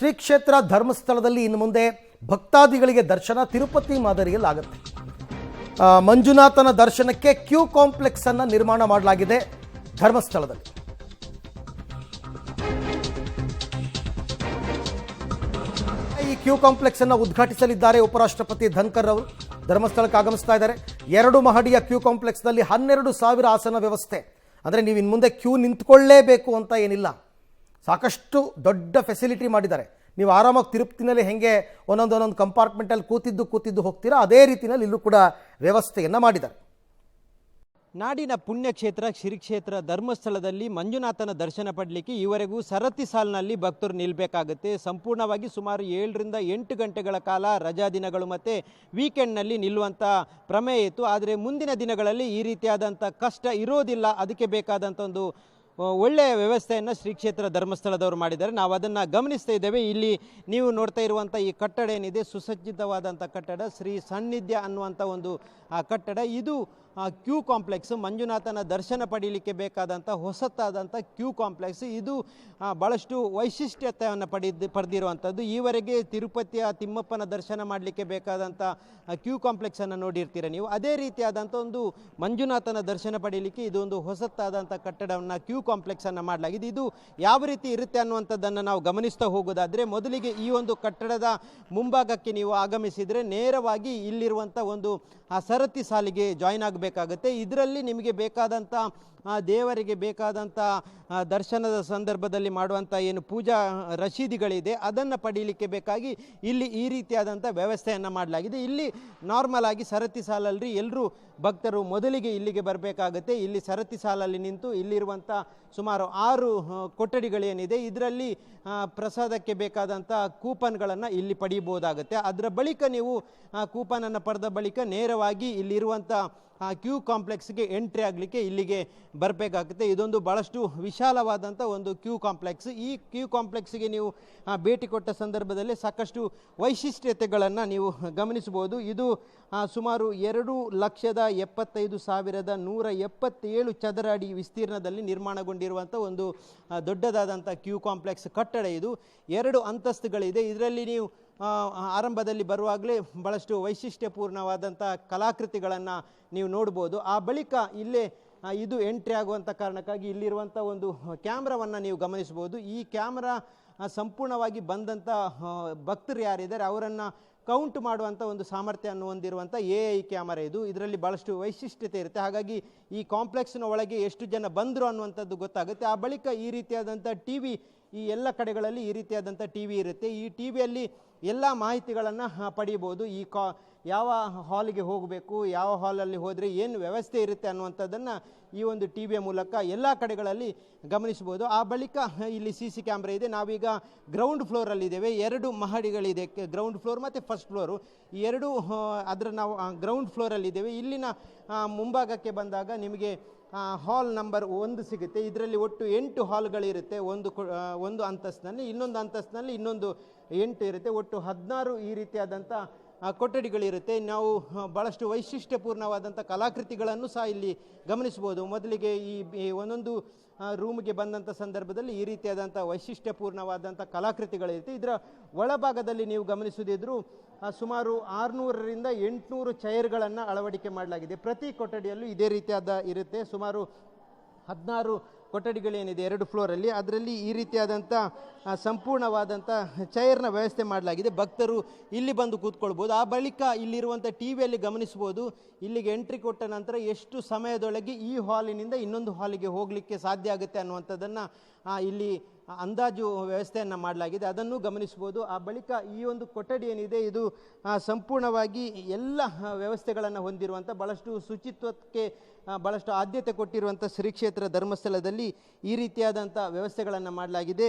ಶ್ರೀ ಕ್ಷೇತ್ರ ಧರ್ಮಸ್ಥಳದಲ್ಲಿ ಇನ್ನು ಮುಂದೆ ಭಕ್ತಾದಿಗಳಿಗೆ ದರ್ಶನ ತಿರುಪತಿ ಮಾದರಿಯಲ್ಲಿ ಆಗುತ್ತೆ. ಮಂಜುನಾಥನ ದರ್ಶನಕ್ಕೆ ಕ್ಯೂ ಕಾಂಪ್ಲೆಕ್ಸ್ ಅನ್ನು ನಿರ್ಮಾಣ ಮಾಡಲಾಗಿದೆ ಧರ್ಮಸ್ಥಳದಲ್ಲಿ. ಈ ಕ್ಯೂ ಕಾಂಪ್ಲೆಕ್ಸ್ ಅನ್ನು ಉದ್ಘಾಟಿಸಲಿದ್ದಾರೆ ಉಪರಾಷ್ಟ್ರಪತಿ ಧನ್ಕರ್ ಅವರು. ಧರ್ಮಸ್ಥಳಕ್ಕೆ ಆಗಮಿಸ್ತಾ ಇದ್ದಾರೆ. 2 ಮಹಡಿಯ ಕ್ಯೂ ಕಾಂಪ್ಲೆಕ್ಸ್ನಲ್ಲಿ 12,000 ಆಸನ ವ್ಯವಸ್ಥೆ. ಅಂದರೆ ನೀವು ಇನ್ನು ಮುಂದೆ ಕ್ಯೂ ನಿಂತ್ಕೊಳ್ಳೇಬೇಕು ಅಂತ ಏನಿಲ್ಲ, ಸಾಕಷ್ಟು ದೊಡ್ಡ ಫೆಸಿಲಿಟಿ ಮಾಡಿದ್ದಾರೆ. ನೀವು ಆರಾಮಾಗಿ ತಿರುಪತಿನಲ್ಲಿ ಹೆಂಗೆ ಒಂದೊಂದು ಕಂಪಾರ್ಟ್ಮೆಂಟಲ್ಲಿ ಕೂತಿದ್ದು ಹೋಗ್ತೀರಾ, ಅದೇ ರೀತಿಯಲ್ಲಿ ಇಲ್ಲೂ ಕೂಡ ವ್ಯವಸ್ಥೆಯನ್ನು ಮಾಡಿದ್ದಾರೆ. ನಾಡಿನ ಪುಣ್ಯಕ್ಷೇತ್ರ ಶ್ರೀಕ್ಷೇತ್ರ ಧರ್ಮಸ್ಥಳದಲ್ಲಿ ಮಂಜುನಾಥನ ದರ್ಶನ ಪಡಲಿಕ್ಕೆ ಈವರೆಗೂ ಸರತಿ ಸಾಲಿನಲ್ಲಿ ಭಕ್ತರು ನಿಲ್ಲಬೇಕಾಗುತ್ತೆ. ಸಂಪೂರ್ಣವಾಗಿ ಸುಮಾರು 7 ರಿಂದ 8 ಗಂಟೆಗಳ ಕಾಲ ರಜಾ ದಿನಗಳು ಮತ್ತು ವೀಕೆಂಡ್ನಲ್ಲಿ ನಿಲ್ಲುವಂಥ ಪ್ರಮೇಯ ಇತ್ತು. ಆದರೆ ಮುಂದಿನ ದಿನಗಳಲ್ಲಿ ಈ ರೀತಿಯಾದಂಥ ಕಷ್ಟ ಇರೋದಿಲ್ಲ. ಅದಕ್ಕೆ ಬೇಕಾದಂಥ ಒಂದು ಒಳ್ಳೆಯ ವ್ಯವಸ್ಥೆಯನ್ನು ಶ್ರೀ ಕ್ಷೇತ್ರ ಧರ್ಮಸ್ಥಳದವರು ಮಾಡಿದ್ದಾರೆ. ನಾವು ಅದನ್ನು ಗಮನಿಸ್ತಾ ಇದ್ದೇವೆ. ಇಲ್ಲಿ ನೀವು ನೋಡ್ತಾ ಇರುವಂಥ ಈ ಕಟ್ಟಡ ಏನಿದೆ, ಸುಸಜ್ಜಿತವಾದಂಥ ಕಟ್ಟಡ, ಶ್ರೀ ಸಾನ್ನಿಧ್ಯ ಅನ್ನುವಂಥ ಒಂದು ಕಟ್ಟಡ. ಇದು ಕ್ಯೂ ಕಾಂಪ್ಲೆಕ್ಸ್, ಮಂಜುನಾಥನ ದರ್ಶನ ಪಡೀಲಿಕ್ಕೆ ಬೇಕಾದಂಥ ಹೊಸತಾದಂಥ ಕ್ಯೂ ಕಾಂಪ್ಲೆಕ್ಸ್. ಇದು ಭಾಳಷ್ಟು ವೈಶಿಷ್ಟ್ಯತೆಯನ್ನು ಪಡೆದಿರುವಂಥದ್ದು. ಈವರೆಗೆ ತಿರುಪತಿಯ ತಿಮ್ಮಪ್ಪನ ದರ್ಶನ ಮಾಡಲಿಕ್ಕೆ ಬೇಕಾದಂಥ ಕ್ಯೂ ಕಾಂಪ್ಲೆಕ್ಸನ್ನು ನೋಡಿರ್ತೀರ ನೀವು. ಅದೇ ರೀತಿಯಾದಂಥ ಒಂದು ಮಂಜುನಾಥನ ದರ್ಶನ ಪಡೀಲಿಕ್ಕೆ ಇದೊಂದು ಹೊಸತಾದಂಥ ಕಟ್ಟಡವನ್ನು ಕ್ಯೂ ಕಾಂಪ್ಲೆಕ್ಸನ್ನು ಮಾಡಲಾಗಿದೆ. ಇದು ಯಾವ ರೀತಿ ಇರುತ್ತೆ ಅನ್ನುವಂಥದ್ದನ್ನು ನಾವು ಗಮನಿಸ್ತಾ ಹೋಗೋದಾದರೆ, ಮೊದಲಿಗೆ ಈ ಒಂದು ಕಟ್ಟಡದ ಮುಂಭಾಗಕ್ಕೆ ನೀವು ಆಗಮಿಸಿದರೆ ನೇರವಾಗಿ ಇಲ್ಲಿರುವಂಥ ಒಂದು ಸರತಿ ಸಾಲಿಗೆ ಜಾಯ್ನ್ ಆಗಬೇಕಾಗುತ್ತೆ. ಇದರಲ್ಲಿ ನಿಮಗೆ ಬೇಕಾದಂಥ ದೇವರಿಗೆ ಬೇಕಾದಂಥ ದರ್ಶನದ ಸಂದರ್ಭದಲ್ಲಿ ಮಾಡುವಂಥ ಏನು ಪೂಜಾ ರಶೀದಿಗಳಿದೆ ಅದನ್ನು ಪಡೀಲಿಕ್ಕೆ ಬೇಕಾಗಿ ಇಲ್ಲಿ ಈ ರೀತಿಯಾದಂಥ ವ್ಯವಸ್ಥೆಯನ್ನು ಮಾಡಲಾಗಿದೆ. ಇಲ್ಲಿ ನಾರ್ಮಲ್ ಆಗಿ ಸರತಿ ಸಾಲಲ್ಲಿ ಎಲ್ಲರೂ ಭಕ್ತರು ಮೊದಲಿಗೆ ಇಲ್ಲಿಗೆ ಬರಬೇಕಾಗುತ್ತೆ. ಇಲ್ಲಿ ಸರತಿ ಸಾಲಲ್ಲಿ ನಿಂತು ಇಲ್ಲಿರುವಂಥ ಸುಮಾರು 6 ಕೊಠಡಿಗಳೇನಿದೆ, ಇದರಲ್ಲಿ ಪ್ರಸಾದಕ್ಕೆ ಬೇಕಾದಂಥ ಕೂಪನ್ಗಳನ್ನು ಇಲ್ಲಿ ಪಡೀಬೋದಾಗುತ್ತೆ. ಅದರ ಬಳಿಕ ನೀವು ಕೂಪನನ್ನು ಪಡೆದ ಬಳಿಕ ನೇರವಾಗಿ ಇಲ್ಲಿರುವಂಥ ಕ್ಯೂ ಕಾಂಪ್ಲೆಕ್ಸ್ಗೆ ಎಂಟ್ರಿ ಆಗಲಿಕ್ಕೆ ಇಲ್ಲಿಗೆ ಬರಬೇಕಾಗುತ್ತೆ. ಇದೊಂದು ಭಾಳಷ್ಟು ವಿಶಾಲವಾದಂಥ ಒಂದು ಕ್ಯೂ ಕಾಂಪ್ಲೆಕ್ಸ್. ಈ ಕ್ಯೂ ಕಾಂಪ್ಲೆಕ್ಸ್ಗೆ ನೀವು ಭೇಟಿ ಕೊಟ್ಟ ಸಂದರ್ಭದಲ್ಲಿ ಸಾಕಷ್ಟು ವೈಶಿಷ್ಟ್ಯತೆಗಳನ್ನು ನೀವು ಗಮನಿಸಬಹುದು. ಇದು ಸುಮಾರು 2,75,177 ಚದರ ಅಡಿ ವಿಸ್ತೀರ್ಣದಲ್ಲಿ ನಿರ್ಮಾಣಗೊಂಡಿರುವಂಥ ಒಂದು ದೊಡ್ಡದಾದಂಥ ಕ್ಯೂ ಕಾಂಪ್ಲೆಕ್ಸ್ ಕಟ್ಟಡ. ಇದು 2 ಅಂತಸ್ತುಗಳಿದೆ. ಇದರಲ್ಲಿ ನೀವು ಆರಂಭದಲ್ಲಿ ಬರುವಾಗಲೇ ಭಾಳಷ್ಟು ವೈಶಿಷ್ಟ್ಯಪೂರ್ಣವಾದಂಥ ಕಲಾಕೃತಿಗಳನ್ನು ನೀವು ನೋಡ್ಬೋದು. ಆ ಬಳಿಕ ಇಲ್ಲೇ ಇದು ಎಂಟ್ರಿ ಆಗುವಂಥ ಕಾರಣಕ್ಕಾಗಿ ಇಲ್ಲಿರುವಂಥ ಒಂದು ಕ್ಯಾಮ್ರಾವನ್ನು ನೀವು ಗಮನಿಸ್ಬೋದು. ಈ ಕ್ಯಾಮ್ರಾ ಸಂಪೂರ್ಣವಾಗಿ ಬಂದಂಥ ಭಕ್ತರು ಯಾರಿದ್ದಾರೆ ಅವರನ್ನು ಕೌಂಟ್ ಮಾಡುವಂಥ ಒಂದು ಸಾಮರ್ಥ್ಯವನ್ನು ಹೊಂದಿರುವಂಥ AI ಕ್ಯಾಮರಾ ಇದು. ಇದರಲ್ಲಿ ಭಾಳಷ್ಟು ವೈಶಿಷ್ಟ್ಯತೆ ಇರುತ್ತೆ. ಹಾಗಾಗಿ ಈ ಕಾಂಪ್ಲೆಕ್ಸ್ನ ಒಳಗೆ ಎಷ್ಟು ಜನ ಬಂದರು ಅನ್ನುವಂಥದ್ದು ಗೊತ್ತಾಗುತ್ತೆ. ಆ ಬಳಿಕ ಈ ರೀತಿಯಾದಂಥ TV, ಈ ಎಲ್ಲ ಕಡೆಗಳಲ್ಲಿ ಈ ರೀತಿಯಾದಂಥ TV ಇರುತ್ತೆ. ಈ TVಯಲ್ಲಿ ಎಲ್ಲ ಮಾಹಿತಿಗಳನ್ನು ಪಡೀಬೋದು. ಯಾವ ಹಾಲಿಗೆ ಹೋಗಬೇಕು, ಯಾವ ಹಾಲಲ್ಲಿ ಹೋದರೆ ಏನು ವ್ಯವಸ್ಥೆ ಇರುತ್ತೆ ಅನ್ನುವಂಥದ್ದನ್ನು ಈ ಒಂದು TVಯ ಮೂಲಕ ಎಲ್ಲ ಕಡೆಗಳಲ್ಲಿ ಗಮನಿಸ್ಬೋದು. ಆ ಬಳಿಕ ಇಲ್ಲಿ CC ಕ್ಯಾಮ್ರಾ ಇದೆ. ನಾವೀಗ ಗ್ರೌಂಡ್ ಫ್ಲೋರಲ್ಲಿದ್ದೇವೆ. 2 ಮಹಡಿಗಳಿದೆ, ಗ್ರೌಂಡ್ ಫ್ಲೋರ್ ಮತ್ತು ಫಸ್ಟ್ ಫ್ಲೋರು. ಈ 2 ನಾವು ಗ್ರೌಂಡ್ ಫ್ಲೋರಲ್ಲಿದ್ದೇವೆ. ಇಲ್ಲಿನ ಮುಂಭಾಗಕ್ಕೆ ಬಂದಾಗ ನಿಮಗೆ ಹಾಲ್ ನಂಬರ್ 1 ಸಿಗುತ್ತೆ. ಇದರಲ್ಲಿ ಒಟ್ಟು 8 ಹಾಲ್ಗಳಿರುತ್ತೆ. ಒಂದು ಅಂತಸ್ತಿನಲ್ಲಿ, ಇನ್ನೊಂದು ಅಂತಸ್ತಿನಲ್ಲಿ ಇನ್ನೊಂದು 8 ಇರುತ್ತೆ. ಒಟ್ಟು 16 ಈ ರೀತಿಯಾದಂಥ ಕೊಠಡಿಗಳಿರುತ್ತೆ. ನಾವು ಭಾಳಷ್ಟು ವೈಶಿಷ್ಟ್ಯಪೂರ್ಣವಾದಂಥ ಕಲಾಕೃತಿಗಳನ್ನು ಸಹ ಇಲ್ಲಿ ಗಮನಿಸ್ಬೋದು. ಮೊದಲಿಗೆ ಈ ಒಂದೊಂದು ರೂಮ್ಗೆ ಬಂದಂಥ ಸಂದರ್ಭದಲ್ಲಿ ಈ ರೀತಿಯಾದಂಥ ವೈಶಿಷ್ಟ್ಯಪೂರ್ಣವಾದಂಥ ಕಲಾಕೃತಿಗಳಿರುತ್ತೆ. ಇದರ ಒಳಭಾಗದಲ್ಲಿ ನೀವು ಗಮನಿಸೋದಿದ್ರು ಸುಮಾರು 600 ರಿಂದ 800 ಚೇರ್ಗಳನ್ನು ಅಳವಡಿಕೆ ಮಾಡಲಾಗಿದೆ. ಪ್ರತಿ ಕೊಠಡಿಯಲ್ಲೂ ಇದೇ ರೀತಿಯಾದ ಇರುತ್ತೆ. ಸುಮಾರು 16 ಕೊಠಡಿಗಳೇನಿದೆ 2 ಫ್ಲೋರಲ್ಲಿ, ಅದರಲ್ಲಿ ಈ ರೀತಿಯಾದಂಥ ಸಂಪೂರ್ಣವಾದಂಥ ಚೇರ್ನ ವ್ಯವಸ್ಥೆ ಮಾಡಲಾಗಿದೆ. ಭಕ್ತರು ಇಲ್ಲಿ ಬಂದು ಕೂತ್ಕೊಳ್ಬೋದು. ಆ ಬಳಿಕ ಇಲ್ಲಿರುವಂಥ TVಯಲ್ಲಿ ಗಮನಿಸ್ಬೋದು. ಇಲ್ಲಿಗೆ ಎಂಟ್ರಿ ಕೊಟ್ಟ ನಂತರ ಎಷ್ಟು ಸಮಯದೊಳಗೆ ಈ ಹಾಲಿನಿಂದ ಇನ್ನೊಂದು ಹಾಲಿಗೆ ಹೋಗಲಿಕ್ಕೆ ಸಾಧ್ಯ ಆಗುತ್ತೆ ಅನ್ನುವಂಥದ್ದನ್ನು ಇಲ್ಲಿ ಅಂದಾಜು ವ್ಯವಸ್ಥೆಯನ್ನು ಮಾಡಲಾಗಿದೆ. ಅದನ್ನು ಗಮನಿಸ್ಬೋದು. ಆ ಬಳಿಕ ಈ ಒಂದು ಕೊಠಡಿ ಏನಿದೆ ಇದು ಸಂಪೂರ್ಣವಾಗಿ ಎಲ್ಲ ವ್ಯವಸ್ಥೆಗಳನ್ನು ಹೊಂದಿರುವಂಥ, ಭಾಳಷ್ಟು ಶುಚಿತ್ವಕ್ಕೆ ಭಾಳಷ್ಟು ಆದ್ಯತೆ ಕೊಟ್ಟಿರುವಂಥ ಶ್ರೀ ಕ್ಷೇತ್ರ ಧರ್ಮಸ್ಥಳದಲ್ಲಿ ಈ ರೀತಿಯಾದಂಥ ವ್ಯವಸ್ಥೆಗಳನ್ನು ಮಾಡಲಾಗಿದೆ.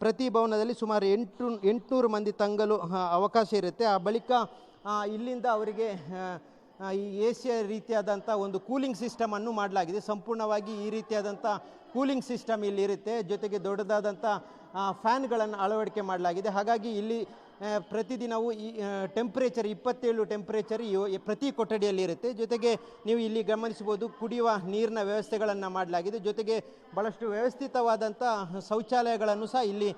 ಪ್ರತಿ ಭವನದಲ್ಲಿ ಸುಮಾರು 800 ಮಂದಿ ತಂಗಲು ಅವಕಾಶ ಇರುತ್ತೆ. ಆ ಬಳಿಕ ಇಲ್ಲಿಂದ ಅವರಿಗೆ ಈ AC ರೀತಿಯಾದಂಥ ಒಂದು ಕೂಲಿಂಗ್ ಸಿಸ್ಟಮನ್ನು ಮಾಡಲಾಗಿದೆ. ಸಂಪೂರ್ಣವಾಗಿ ಈ ರೀತಿಯಾದಂಥ ಕೂಲಿಂಗ್ ಸಿಸ್ಟಮ್ ಇಲ್ಲಿ ಇರುತ್ತೆ. ಜೊತೆಗೆ ದೊಡ್ಡದಾದಂಥ ಫ್ಯಾನ್ಗಳನ್ನು ಅಳವಡಿಕೆ ಮಾಡಲಾಗಿದೆ. ಹಾಗಾಗಿ ಇಲ್ಲಿ ಪ್ರತಿದಿನವೂ ಈ ಟೆಂಪ್ರೇಚರ್ 27 ಟೆಂಪ್ರೇಚರ್ ಪ್ರತಿ ಕೊಠಡಿಯಲ್ಲಿ ಇರುತ್ತೆ. ಜೊತೆಗೆ ನೀವು ಇಲ್ಲಿ ಗಮನಿಸ್ಬೋದು ಕುಡಿಯುವ ನೀರಿನ ವ್ಯವಸ್ಥೆಗಳನ್ನು ಮಾಡಲಾಗಿದೆ. ಜೊತೆಗೆ ಭಾಳಷ್ಟು ವ್ಯವಸ್ಥಿತವಾದಂಥ ಶೌಚಾಲಯಗಳನ್ನು ಸಹ ಇಲ್ಲಿ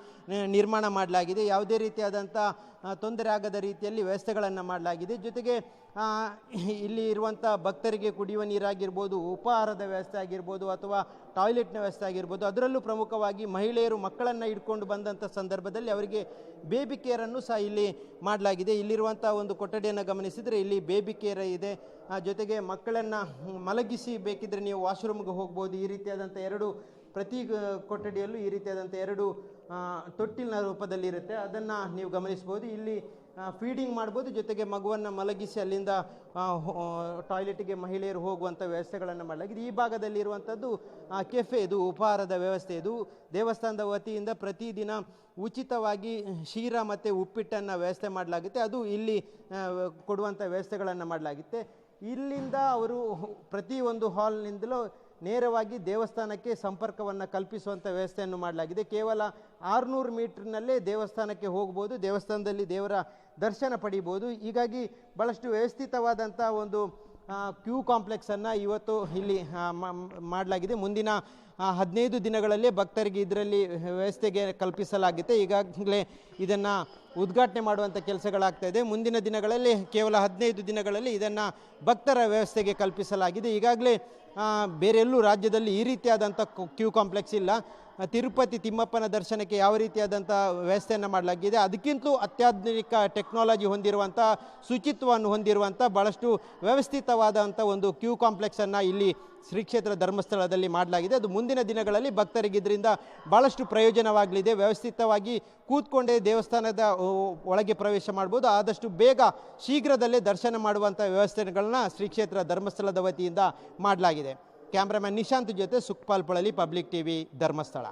ನಿರ್ಮಾಣ ಮಾಡಲಾಗಿದೆ. ಯಾವುದೇ ರೀತಿಯಾದಂಥ ತೊಂದರೆ ಆಗದ ರೀತಿಯಲ್ಲಿ ವ್ಯವಸ್ಥೆಗಳನ್ನು ಮಾಡಲಾಗಿದೆ. ಜೊತೆಗೆ ಇಲ್ಲಿ ಇರುವಂಥ ಭಕ್ತರಿಗೆ ಕುಡಿಯುವ ನೀರಾಗಿರ್ಬೋದು, ಉಪಹಾರದ ವ್ಯವಸ್ಥೆ ಆಗಿರ್ಬೋದು, ಅಥವಾ ಟಾಯ್ಲೆಟ್ನ ವ್ಯವಸ್ಥೆ ಆಗಿರ್ಬೋದು, ಅದರಲ್ಲೂ ಪ್ರಮುಖವಾಗಿ ಮಹಿಳೆಯರು ಮಕ್ಕಳನ್ನು ಇಟ್ಕೊಂಡು ಬಂದಂಥ ಸಂದರ್ಭದಲ್ಲಿ ಅವರಿಗೆ ಬೇಬಿ ಕೇರನ್ನು ಸಹ ಇಲ್ಲಿ ಮಾಡಲಾಗಿದೆ. ಇಲ್ಲಿರುವಂಥ ಒಂದು ಕೊಠಡಿಯನ್ನು ಗಮನಿಸಿದರೆ ಇಲ್ಲಿ ಬೇಬಿ ಕೇರ್ ಇದೆ. ಜೊತೆಗೆ ಮಕ್ಕಳನ್ನು ಮಲಗಿಸಿ ಬೇಕಿದ್ರೆ ನೀವು ವಾಶ್ರೂಮ್ಗೆ ಹೋಗ್ಬೋದು. ಈ ರೀತಿಯಾದಂಥ ಪ್ರತಿ ಕೊಠಡಿಯಲ್ಲೂ ಈ ರೀತಿಯಾದಂಥ 2 ತೊಟ್ಟಿಲಿನ ರೂಪದಲ್ಲಿ ಇರುತ್ತೆ. ಅದನ್ನು ನೀವು ಗಮನಿಸ್ಬೋದು. ಇಲ್ಲಿ ಫೀಡಿಂಗ್ ಮಾಡ್ಬೋದು. ಜೊತೆಗೆ ಮಗುವನ್ನು ಮಲಗಿಸಿ ಅಲ್ಲಿಂದ ಟಾಯ್ಲೆಟ್ಗೆ ಮಹಿಳೆಯರು ಹೋಗುವಂಥ ವ್ಯವಸ್ಥೆಗಳನ್ನು ಮಾಡಲಾಗಿದೆ. ಈ ಭಾಗದಲ್ಲಿ ಇರುವಂಥದ್ದು ಕೆಫೆ, ಇದು ಉಪಹಾರದ ವ್ಯವಸ್ಥೆ. ಇದು ದೇವಸ್ಥಾನದ ವತಿಯಿಂದ ಪ್ರತಿದಿನ ಉಚಿತವಾಗಿ ಶೀರ ಮತ್ತು ಉಪ್ಪಿಟ್ಟನ್ನು ವ್ಯವಸ್ಥೆ ಮಾಡಲಾಗುತ್ತೆ. ಅದು ಇಲ್ಲಿ ಕೊಡುವಂಥ ವ್ಯವಸ್ಥೆಗಳನ್ನು ಮಾಡಲಾಗುತ್ತೆ. ಇಲ್ಲಿಂದ ಅವರು ಪ್ರತಿಯೊಂದು ಹಾಲ್ನಿಂದಲೂ ನೇರವಾಗಿ ದೇವಸ್ಥಾನಕ್ಕೆ ಸಂಪರ್ಕವನ್ನು ಕಲ್ಪಿಸುವಂಥ ವ್ಯವಸ್ಥೆಯನ್ನು ಮಾಡಲಾಗಿದೆ. ಕೇವಲ 600 ಮೀಟ್ರ್ನಲ್ಲೇ ದೇವಸ್ಥಾನಕ್ಕೆ ಹೋಗ್ಬೋದು, ದೇವಸ್ಥಾನದಲ್ಲಿ ದೇವರ ದರ್ಶನ ಪಡಿಬೋದು. ಹೀಗಾಗಿ ಭಾಳಷ್ಟು ವ್ಯವಸ್ಥಿತವಾದಂಥ ಒಂದು ಕ್ಯೂ ಕಾಂಪ್ಲೆಕ್ಸನ್ನು ಇವತ್ತು ಇಲ್ಲಿ ಮಾಡಲಾಗಿದೆ. ಮುಂದಿನ 15 ದಿನಗಳಲ್ಲೇ ಭಕ್ತರಿಗೆ ಇದರಲ್ಲಿ ವ್ಯವಸ್ಥೆಗೆ ಕಲ್ಪಿಸಲಾಗುತ್ತೆ. ಈಗಾಗಲೇ ಇದನ್ನು ಉದ್ಘಾಟನೆ ಮಾಡುವಂಥ ಕೆಲಸಗಳಾಗ್ತಾಯಿದೆ. ಮುಂದಿನ ದಿನಗಳಲ್ಲಿ ಕೇವಲ 15 ದಿನಗಳಲ್ಲಿ ಇದನ್ನು ಭಕ್ತರ ವ್ಯವಸ್ಥೆಗೆ ಕಲ್ಪಿಸಲಾಗಿದೆ. ಈಗಾಗಲೇ ಬೇರೆಲ್ಲೂ ರಾಜ್ಯದಲ್ಲಿ ಈ ರೀತಿಯಾದಂಥ ಕ್ಯೂ ಕಾಂಪ್ಲೆಕ್ಸ್ ಇಲ್ಲ. ತಿರುಪತಿ ತಿಮ್ಮಪ್ಪನ ದರ್ಶನಕ್ಕೆ ಯಾವ ರೀತಿಯಾದಂಥ ವ್ಯವಸ್ಥೆಯನ್ನು ಮಾಡಲಾಗಿದೆ, ಅದಕ್ಕಿಂತಲೂ ಅತ್ಯಾಧುನಿಕ ಟೆಕ್ನಾಲಜಿ ಹೊಂದಿರುವಂಥ, ಶುಚಿತ್ವವನ್ನು ಹೊಂದಿರುವಂಥ ಭಾಳಷ್ಟು ವ್ಯವಸ್ಥಿತವಾದಂಥ ಒಂದು ಕ್ಯೂ ಕಾಂಪ್ಲೆಕ್ಸನ್ನು ಇಲ್ಲಿ ಶ್ರೀ ಕ್ಷೇತ್ರ ಧರ್ಮಸ್ಥಳದಲ್ಲಿ ಮಾಡಲಾಗಿದೆ. ಅದು ಮುಂದಿನ ದಿನಗಳಲ್ಲಿ ಭಕ್ತರಿಗೆ ಇದರಿಂದ ಭಾಳಷ್ಟು ಪ್ರಯೋಜನವಾಗಲಿದೆ. ವ್ಯವಸ್ಥಿತವಾಗಿ ಕೂತ್ಕೊಂಡೇ ದೇವಸ್ಥಾನದ ಒಳಗೆ ಪ್ರವೇಶ ಮಾಡ್ಬೋದು. ಆದಷ್ಟು ಬೇಗ ಶೀಘ್ರದಲ್ಲೇ ದರ್ಶನ ಮಾಡುವಂಥ ವ್ಯವಸ್ಥೆಗಳನ್ನ ಶ್ರೀ ಕ್ಷೇತ್ರ ಧರ್ಮಸ್ಥಳದ ವತಿಯಿಂದ ಮಾಡಲಾಗಿದೆ. ಕ್ಯಾಮ್ರಾಮನ್ ನಿಶಾಂತ್ ಜೊತೆ ಸುಖಪಾಲ್ ಪಳಲಿ, ಪಬ್ಲಿಕ್ ಟಿವಿ, ಧರ್ಮಸ್ಥಳ.